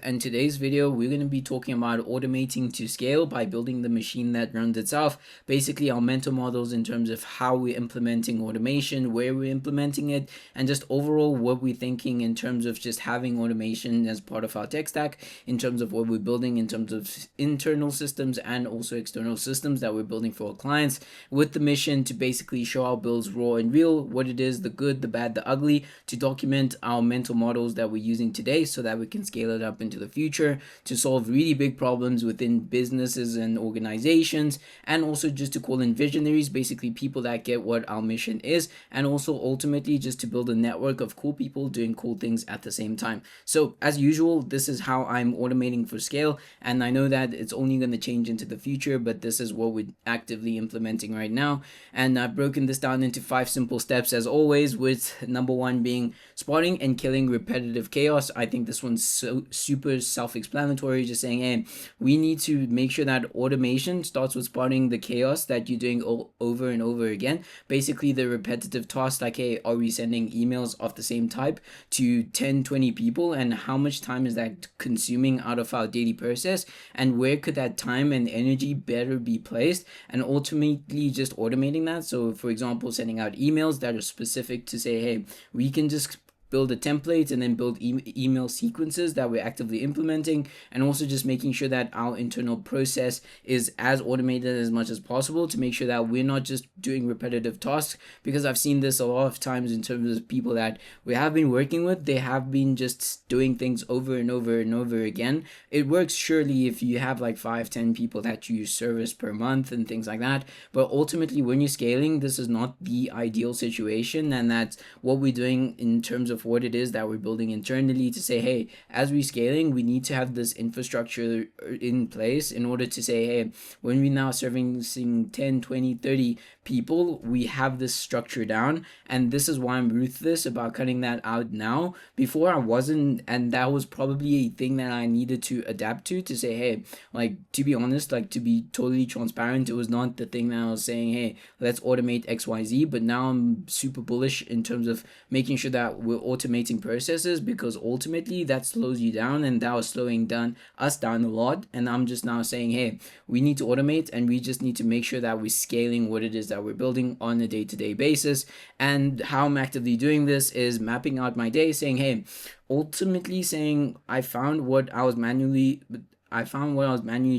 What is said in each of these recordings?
In today's video, we're going to be talking about automating to scale by building the machine that runs itself. Basically, our mental models in terms of how we're implementing automation, where we're implementing it, and just overall what we're thinking in terms of just having automation as part of our tech stack, in terms of what we're building, in terms of internal systems and also external systems that we're building for our clients, with the mission to basically show our builds raw and real, what it is, the good, the bad, the ugly, to document our mental models that we're using today so that we can scale it up into the future to solve really big problems within businesses and organizations, and also just to call in visionaries, basically people that get what our mission is, and also ultimately just to build a network of cool people doing cool things at the same time. So as usual, this is how I'm automating for scale, and I know that it's only going to change into the future, but this is what we're actively implementing right now. And I've broken this down into 5 simple steps as always, with number 1 being spotting and killing repetitive chaos. I think this one's so super self-explanatory, just saying, hey, we need to make sure that automation starts with spotting the chaos that you're doing over and over again. Basically the repetitive tasks, like, hey, are we sending emails of the same type to 10-20 people, and how much time is that consuming out of our daily process, and where could that time and energy better be placed, and ultimately just automating that. So for example, sending out emails that are specific to say, hey, we can just build a template and then build email sequences that we're actively implementing, and also just making sure that our internal process is as automated as much as possible to make sure that we're not just doing repetitive tasks, because I've seen this a lot of times in terms of people that we have been working with. They have been just doing things over and over and over again. It works surely if you have like 5-10 people that you service per month and things like that, but ultimately when you're scaling, this is not the ideal situation, and that's what we're doing in terms of what it is that we're building internally to say, hey, as we're scaling, we need to have this infrastructure in place in order to say, hey, when we're now servicing 10, 20, 30 people, we have this structure down. And this is why I'm ruthless about cutting that out now. Before I wasn't, and that was probably a thing that I needed to adapt to say, hey, like, to be honest, like, to be totally transparent, it was not the thing that I was saying, hey, let's automate XYZ, but now I'm super bullish in terms of making sure that we're automating processes, because ultimately that slows you down, and that was slowing down us down a lot. And I'm just now saying, hey, we need to automate, and we just need to make sure that we're scaling what it is that we're building on a day-to-day basis. And how I'm actively doing this is mapping out my day, saying, hey, ultimately saying I found what I was manually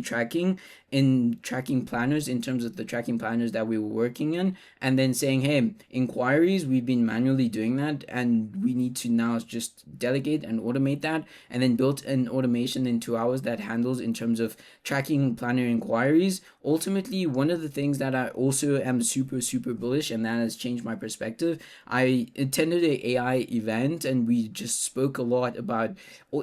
tracking in tracking planners, in terms of the tracking planners that we were working in, and then saying, hey, inquiries, we've been manually doing that, and we need to now just delegate and automate that, and then built an automation in 2 hours that handles in terms of tracking planner inquiries. Ultimately, one of the things that I also am super bullish, and that has changed my perspective, I attended an AI event, and we just spoke a lot about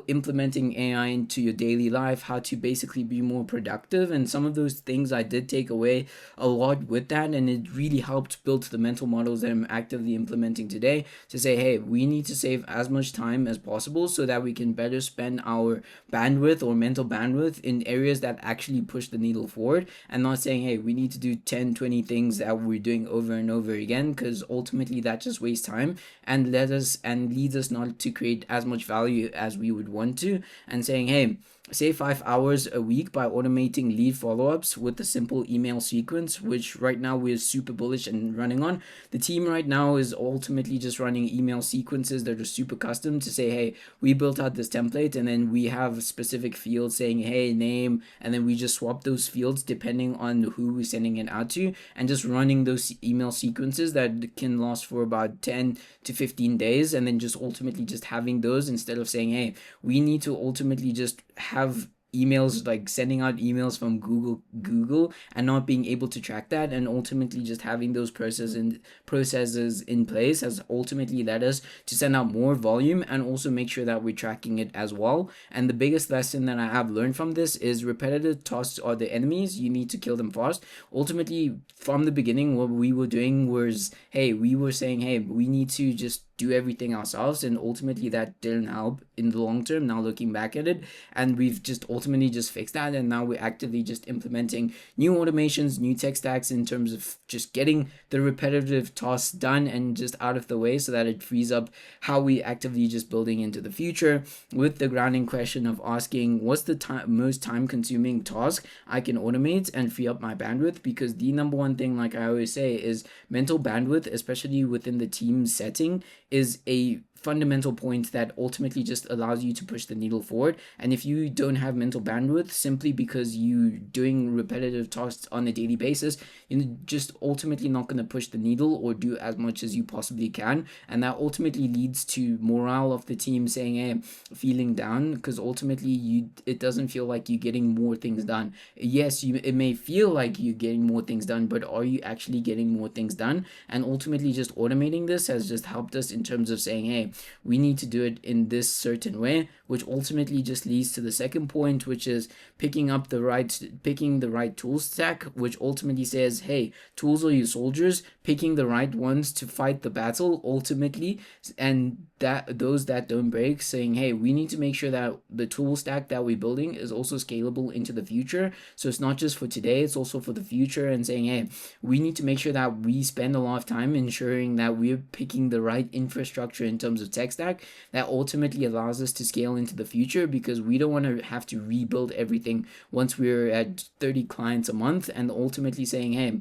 implementing AI into your daily life, how to basically be more productive, and some of those things I did take away a lot with that, and it really helped build the mental models that I'm actively implementing today to say, hey, we need to save as much time as possible so that we can better spend our bandwidth or mental bandwidth in areas that actually push the needle forward, and not saying, hey, we need to do 10-20 things that we're doing over and over again, because ultimately that just wastes time and leads us not to create as much value as we would want to. And saying, hey, save 5 hours a week by automating lead follow-ups with a simple email sequence, which right now we're super bullish and running on. The team right now is ultimately just running email sequences that are super custom to say, hey, we built out this template, and then we have specific fields saying, hey, name, and then we just swap those fields depending on who we're sending it out to, and just running those email sequences that can last for about 10 to 15 days, and then just ultimately just having those, instead of saying, hey, we need to ultimately just have emails, like sending out emails from Google and not being able to track that, and ultimately just having those processes in place has ultimately led us to send out more volume and also make sure that we're tracking it as well. And the biggest lesson that I have learned from this is repetitive tasks are the enemies. You need to kill them fast. Ultimately, from the beginning, what we were doing was, hey, we were saying, hey, we need to just do everything ourselves, and ultimately that didn't help in the long term, now looking back at it. And we've just ultimately just fixed that, and now we're actively just implementing new automations, new tech stacks in terms of just getting the repetitive tasks done and just out of the way, so that it frees up how we actively just building into the future, with the grounding question of asking what's the most time consuming task I can automate and free up my bandwidth. Because the number one thing, like I always say, is mental bandwidth, especially within the team setting, is a fundamental point that ultimately just allows you to push the needle forward. And if you don't have mental bandwidth simply because you doing repetitive tasks on a daily basis, you're just ultimately not going to push the needle or do as much as you possibly can. And that ultimately leads to morale of the team saying, hey, feeling down, because ultimately it doesn't feel like you're getting more things done. Yes, it may feel like you're getting more things done, but are you actually getting more things done? And ultimately just automating this has just helped us in terms of saying, hey, we need to do it in this certain way, which ultimately just leads to the second point, which is picking the right tool stack, which ultimately says, hey, tools are your soldiers, picking the right ones to fight the battle ultimately. And that those that don't break, saying, hey, we need to make sure that the tool stack that we're building is also scalable into the future. So it's not just for today, it's also for the future. And saying, hey, we need to make sure that we spend a lot of time ensuring that we're picking the right infrastructure in terms of tech stack that ultimately allows us to scale into the future, because we don't want to have to rebuild everything once we're at 30 clients a month, and ultimately saying, hey,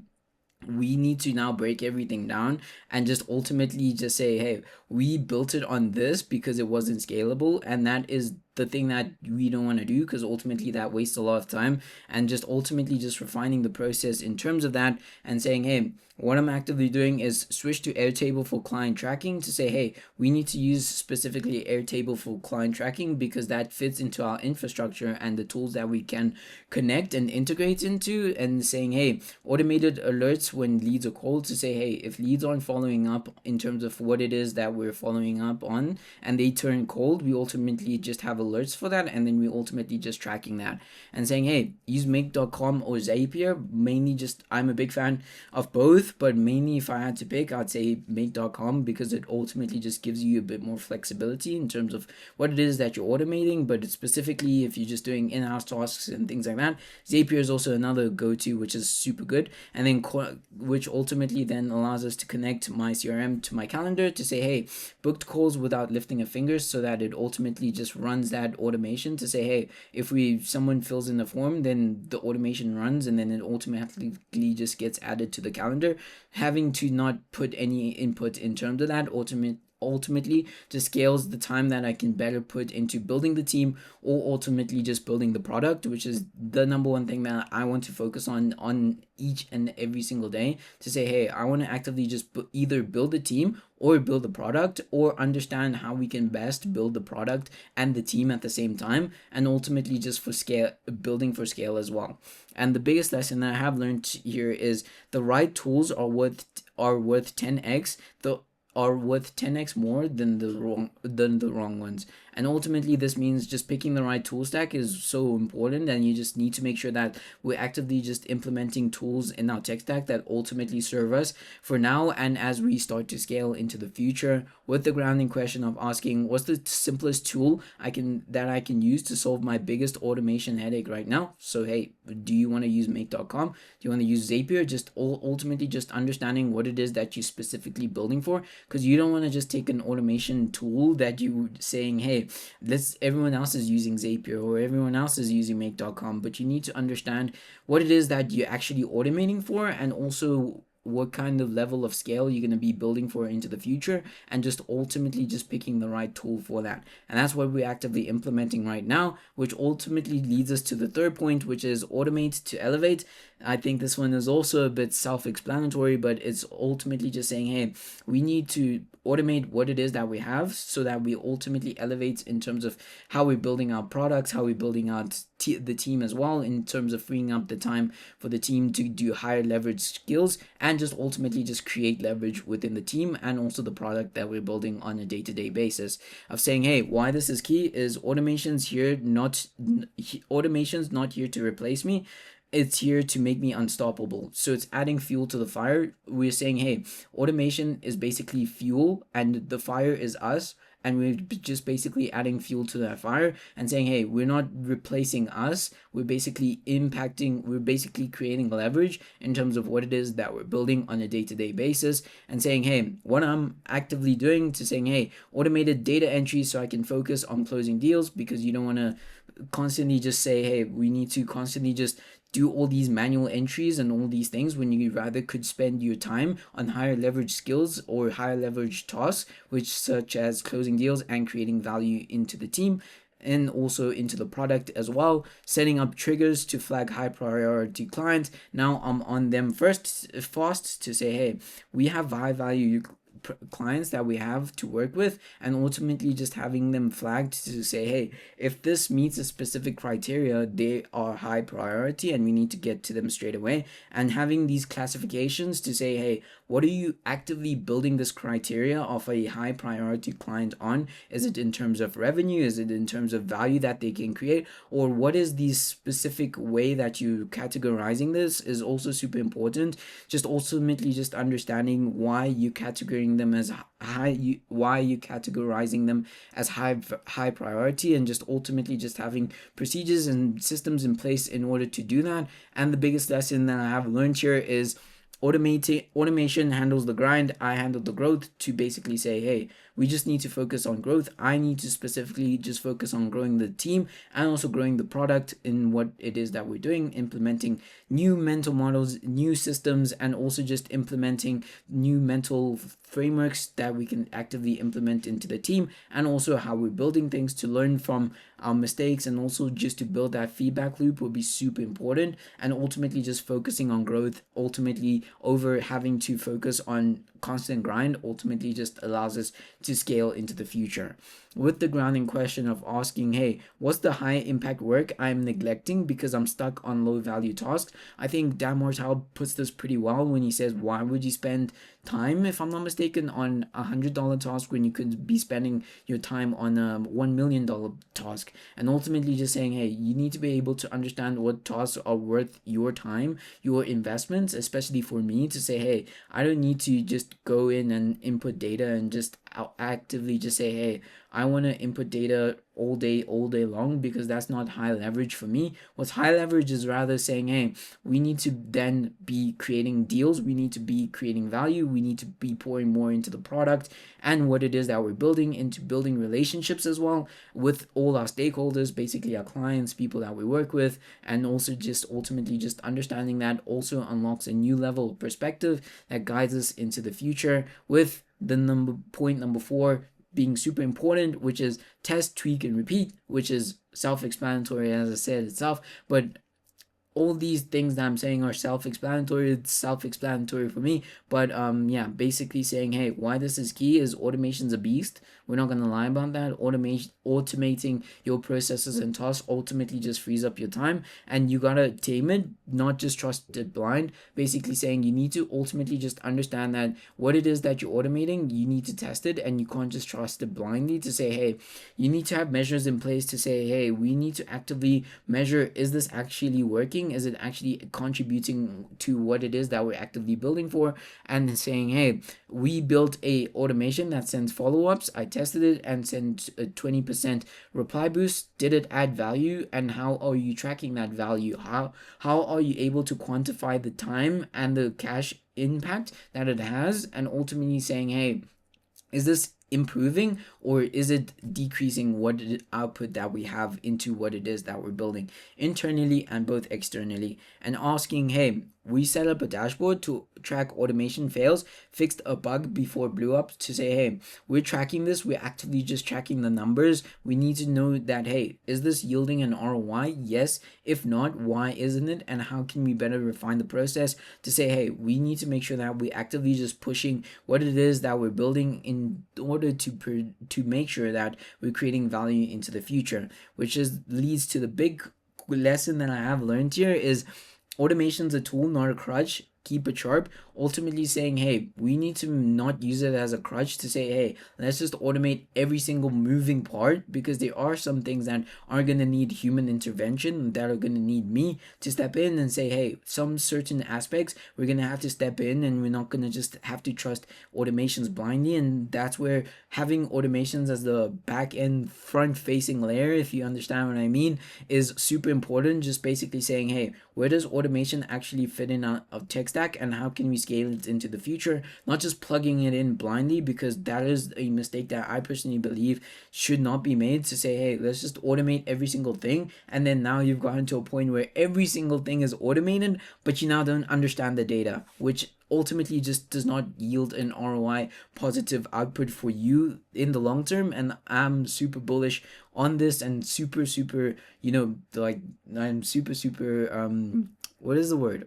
we need to now break everything down and just ultimately just say, hey, we built it on this because it wasn't scalable. And that is the thing that we don't want to do, because ultimately that wastes a lot of time. And just ultimately just refining the process in terms of that, and saying, hey, what I'm actively doing is switch to Airtable for client tracking, to say, hey, we need to use specifically Airtable for client tracking because that fits into our infrastructure and the tools that we can connect and integrate into. And saying, hey, automated alerts when leads are called, to say, hey, if leads aren't following up in terms of what it is that we're following up on and they turn cold, we ultimately just have alerts for that, and then we ultimately just tracking that. And saying, hey, use make.com or Zapier. Mainly just, I'm a big fan of both, but mainly if I had to pick, I'd say make.com, because it ultimately just gives you a bit more flexibility in terms of what it is that you're automating. But specifically if you're just doing in-house tasks and things like that, Zapier is also another go-to, which is super good. And then which ultimately then allows us to connect my CRM to my calendar, to say, hey, booked calls without lifting a finger, so that it ultimately just runs that automation to say, hey, if someone fills in the form, then the automation runs, and then it automatically just gets added to the calendar, having to not put any input in terms of that. Ultimately just scales the time that I can better put into building the team, or ultimately just building the product, which is the number one thing that I want to focus on each and every single day, to say, hey, I want to actively just either build a team or build a product, or understand how we can best build the product and the team at the same time, and ultimately just for scale, building for scale as well. And the biggest lesson that I have learned here is the right tools are worth 10x are worth 10x more than the wrong ones. And ultimately this means just picking the right tool stack is so important, and you just need to make sure that we're actively just implementing tools in our tech stack that ultimately serve us for now and as we start to scale into the future, with the grounding question of asking, what's the simplest tool I can use to solve my biggest automation headache right now? So hey, do you want to use make.com? Do you want to use Zapier? Just ultimately just understanding what it is that you're specifically building for, because you don't want to just take an automation tool that you saying, hey, everyone else is using Zapier or everyone else is using make.com, but you need to understand what it is that you're actually automating for, and also what kind of level of scale you're going to be building for into the future, and just ultimately just picking the right tool for that. And that's what we're actively implementing right now, which ultimately leads us to the third point, which is automate to elevate. I think this one is also a bit self-explanatory, but it's ultimately just saying, hey, we need to automate what it is that we have, so that we ultimately elevate in terms of how we're building our products, how we're building out the team as well, in terms of freeing up the time for the team to do higher leverage skills, and just ultimately just create leverage within the team and also the product that we're building on a day-to-day basis. Of saying, hey, why this is key is automation's not here to replace me. it's here to make me unstoppable. So it's adding fuel to the fire. We're saying, hey, automation is basically fuel and the fire is us. And we're just basically adding fuel to that fire and saying, hey, we're not replacing us. We're basically we're basically creating leverage in terms of what it is that we're building on a day-to-day basis, and saying, hey, what I'm actively doing to saying, hey, automated data entry so I can focus on closing deals, because you don't want to constantly just say, hey, we need to constantly just do all these manual entries and all these things, when you rather could spend your time on higher leverage skills or higher leverage tasks, which such as closing deals and creating value into the team and also into the product as well, setting up triggers to flag high priority clients. Now I'm on them fast to say, hey, we have high value clients that we have to work with, and ultimately just having them flagged to say, hey, if this meets a specific criteria, they are high priority and we need to get to them straight away. And having these classifications to say, hey, what are you actively building this criteria of a high priority client on? Is it in terms of revenue? Is it in terms of value that they can create? Or what is the specific way that you categorizing this is also super important. Just ultimately just understanding why you categorizing them as why you categorizing them as high priority, and just ultimately just having procedures and systems in place in order to do that. And the biggest lesson that I have learned here is automation handles the grind, I handle the growth, to basically say, hey, we just need to focus on growth. I need to specifically just focus on growing the team and also growing the product in what it is that we're doing, implementing new mental models, new systems, and also just implementing new mental frameworks that we can actively implement into the team, and also how we're building things to learn from our mistakes, and also just to build that feedback loop will be super important. And ultimately just focusing on growth, ultimately over having to focus on constant grind, ultimately just allows us to scale into the future. With the grounding question of asking, hey, what's the high impact work I'm neglecting because I'm stuck on low value tasks? I think Dan Martell puts this pretty well when he says, why would you spend time, if I'm not mistaken, on $100 task when you could be spending your time on a $1 million task? And ultimately just saying, hey, you need to be able to understand what tasks are worth your time, your investments, especially for me to say, hey, I don't need to just go in and input data and just actively just say, hey, I want to input data all day long, because that's not high leverage for me. What's high leverage is rather saying, hey, we need to then be creating deals, we need to be creating value, we need to be pouring more into the product and what it is that we're building, into building relationships as well with all our stakeholders, basically our clients, people that we work with, and also just ultimately just understanding that also unlocks a new level of perspective that guides us into the future, with the point number 4 being super important, which is test, tweak, and repeat, which is self-explanatory as I said itself. But all these things that I'm saying are self-explanatory. It's self-explanatory for me. But yeah, basically saying, hey, why this is key is automation's a beast. We're not gonna lie about that. Automating your processes and tasks ultimately just frees up your time, and you gotta tame it, not just trust it blind. Basically saying you need to ultimately just understand that what it is that you're automating, you need to test it, and you can't just trust it blindly to say, hey, you need to have measures in place to say, hey, we need to actively measure, is this actually working? Is it actually contributing to what it is that we're actively building for? And saying, hey, we built a automation that sends follow-ups. I tested it and sent a 20% reply boost. Did it add value? And how are you tracking that value? How are you able to quantify the time and the cash impact that it has? And ultimately saying, hey, is this improving or is it decreasing what output that we have into what it is that we're building internally and both externally? And asking, hey, we set up a dashboard to track automation fails, fixed a bug before it blew up, to say, hey, we're tracking this, we're actively just tracking the numbers. We need to know that, hey, is this yielding an ROI? Yes. If not, why isn't it? And how can we better refine the process to say, hey, we need to make sure that we actively just pushing what it is that we're building in order to make sure that we're creating value into the future, which is leads to the big lesson that I have learned here is automation's a tool, not a crutch. Keep it sharp. ultimately saying, hey, we need to not use it as a crutch to say, hey, let's just automate every single moving part, because there are some things that are going to need human intervention, that are going to need me to step in and say, hey, some certain aspects we're going to have to step in, and we're not going to just have to trust automations blindly. And that's where having automations as the back end front facing layer, if you understand what I mean, is super important. Just basically saying, hey, where does automation actually fit in a tech stack, and how can we scale it into the future, not just plugging it in blindly, because that is a mistake that I personally believe should not be made, to say, hey, let's just automate every single thing, and then now you've gotten to a point where every single thing is automated, but you now don't understand the data, which ultimately just does not yield an ROI positive output for you in the long term. And I'm super bullish on this, and super, like, I'm super what is the word?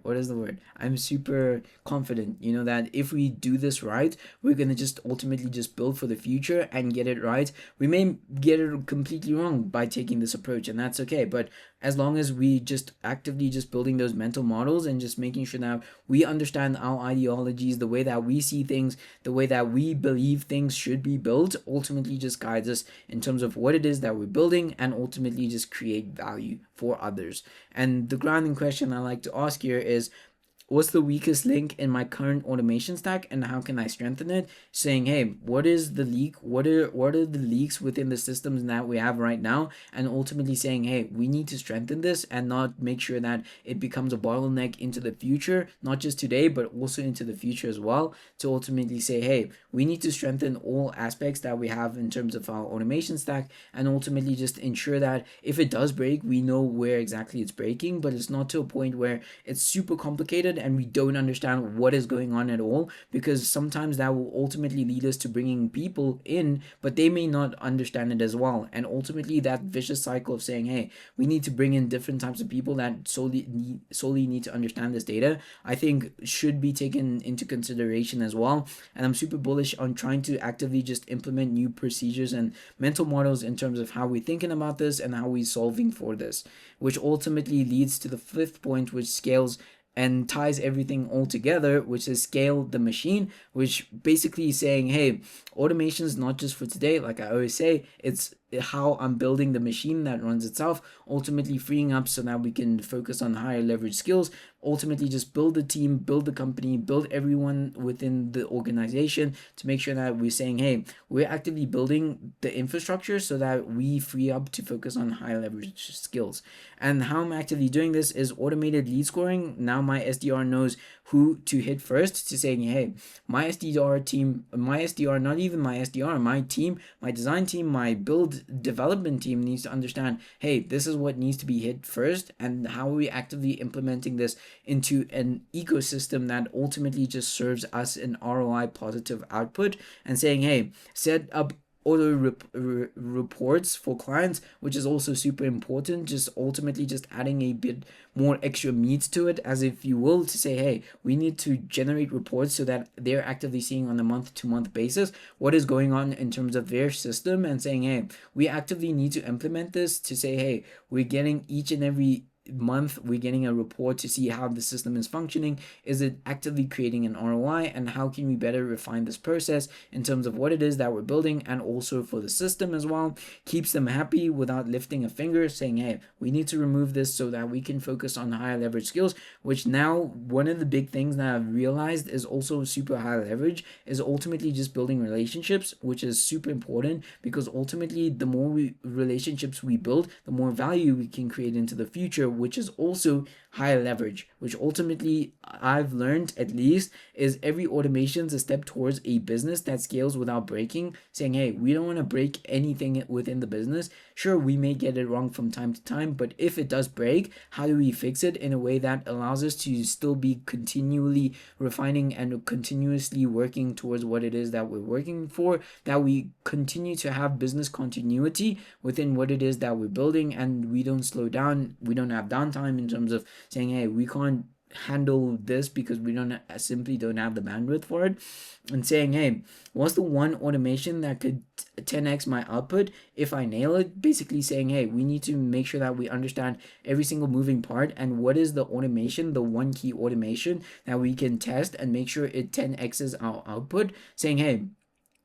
I'm super confident, that if we do this right, we're going to just ultimately just build for the future and get it right. We may get it completely wrong by taking this approach, and that's okay. But as long as we just actively just building those mental models and just making sure that we understand our ideologies, the way that we see things, the way that we believe things should be built, ultimately just guides us in terms of what it is that we're building, and ultimately just create value for others. And the grounding question I like to ask here is, what's the weakest link in my current automation stack, and how can I strengthen it? Saying, hey, what is the leak? What are the leaks within the systems that we have right now? And ultimately saying, hey, we need to strengthen this and not make sure that it becomes a bottleneck into the future, not just today, but also into the future as well. To ultimately say, hey, we need to strengthen all aspects that we have in terms of our automation stack, and ultimately just ensure that if it does break, we know where exactly it's breaking, but it's not to a point where it's super complicated and we don't understand what is going on at all, because sometimes that will ultimately lead us to bringing people in, but they may not understand it as well. And ultimately that vicious cycle of saying, hey, we need to bring in different types of people that solely need to understand this data, I think should be taken into consideration as well. And I'm super bullish on trying to actively just implement new procedures and mental models in terms of how we're thinking about this and how we're solving for this, which ultimately leads to the fifth point, which scales and ties everything all together, which is scale the machine, which basically is saying, hey, automation is not just for today. Like I always say, it's how I'm building the machine that runs itself, ultimately freeing up so that we can focus on higher leverage skills, ultimately just build the team, build the company, build everyone within the organization, to make sure that we're saying, hey, we're actively building the infrastructure so that we free up to focus on high leverage skills. And how I'm actively doing this is automated lead scoring. Now my SDR knows who to hit first, to saying, hey, my SDR, not even my SDR, my team, my design team, my build development team needs to understand, hey, this is what needs to be hit first, and how are we actively implementing this into an ecosystem that ultimately just serves us an ROI positive output, and saying, hey, set up reports for clients, which is also super important, just ultimately just adding a bit more extra meat to it, as if you will, to say, hey, we need to generate reports so that they're actively seeing on a month-to-month basis what is going on in terms of their system, and saying, hey, we actively need to implement this, to say, hey, we're getting each and every month we're getting a report to see how the system is functioning. Is it actively creating an ROI, and how can we better refine this process in terms of what it is that we're building, and also for the system as well. Keeps them happy without lifting a finger, saying, hey, we need to remove this so that we can focus on higher leverage skills, which now one of the big things that I've realized is also super high leverage, is ultimately just building relationships, which is super important, because ultimately the more relationships we build, the more value we can create into the future, which is also high leverage, which ultimately I've learned, at least, is every automation is a step towards a business that scales without breaking, saying, hey, we don't want to break anything within the business. Sure, we may get it wrong from time to time, but if it does break, how do we fix it in a way that allows us to still be continually refining and continuously working towards what it is that we're working for, that we continue to have business continuity within what it is that we're building, and we don't slow down, we don't have downtime in terms of saying, hey, we can't handle this because we don't simply don't have the bandwidth for it, and saying, hey, what's the one automation that could 10x my output if I nail it? Basically saying, hey, we need to make sure that we understand every single moving part, and what is the automation, the one key automation that we can test and make sure it 10x's our output. Saying, hey,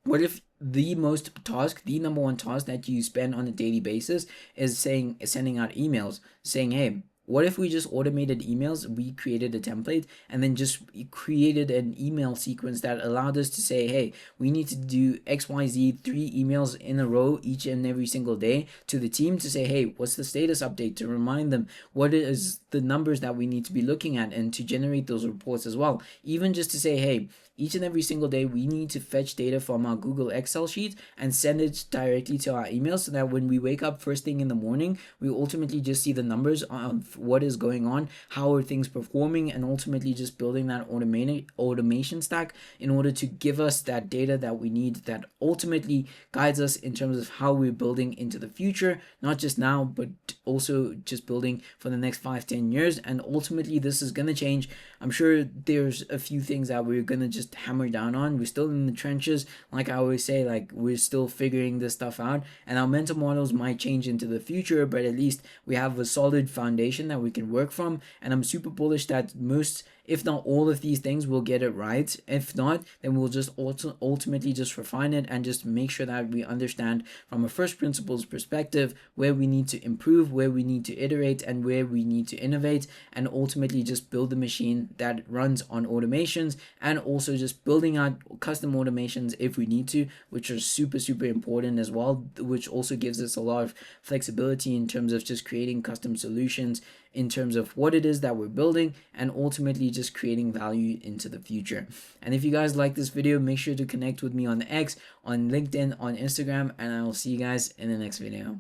what if the number one task that you spend on a daily basis is sending out emails? Saying, hey, what if we just automated emails? We created a template and then just created an email sequence that allowed us to say, hey, we need to do XYZ 3 emails in a row each and every single day to the team to say, hey, what's the status update? To remind them what is the numbers that we need to be looking at and to generate those reports as well. Even just to say, hey, each and every single day we need to fetch data from our Google Excel sheet and send it directly to our email, so that when we wake up first thing in the morning, we ultimately just see the numbers of what is going on, how are things performing, and ultimately just building that automation stack in order to give us that data that we need, that ultimately guides us in terms of how we're building into the future, not just now, but also just building for the next 5-10 years. And ultimately this is going to change. I'm sure there's a few things that we're going to just hammer down on. We're still in the trenches, like I always say, like we're still figuring this stuff out, and our mental models might change into the future, but at least we have a solid foundation that we can work from. And I'm super bullish that most, if not all of these things, we'll get it right. If not, then we'll just ultimately just refine it and just make sure that we understand from a first principles perspective where we need to improve, where we need to iterate, and where we need to innovate, and ultimately just build the machine that runs on automations, and also just building out custom automations if we need to, which are super important as well, which also gives us a lot of flexibility in terms of just creating custom solutions in terms of what it is that we're building, and ultimately just creating value into the future. And if you guys like this video, make sure to connect with me on X, on LinkedIn, on Instagram, and I will see you guys in the next video.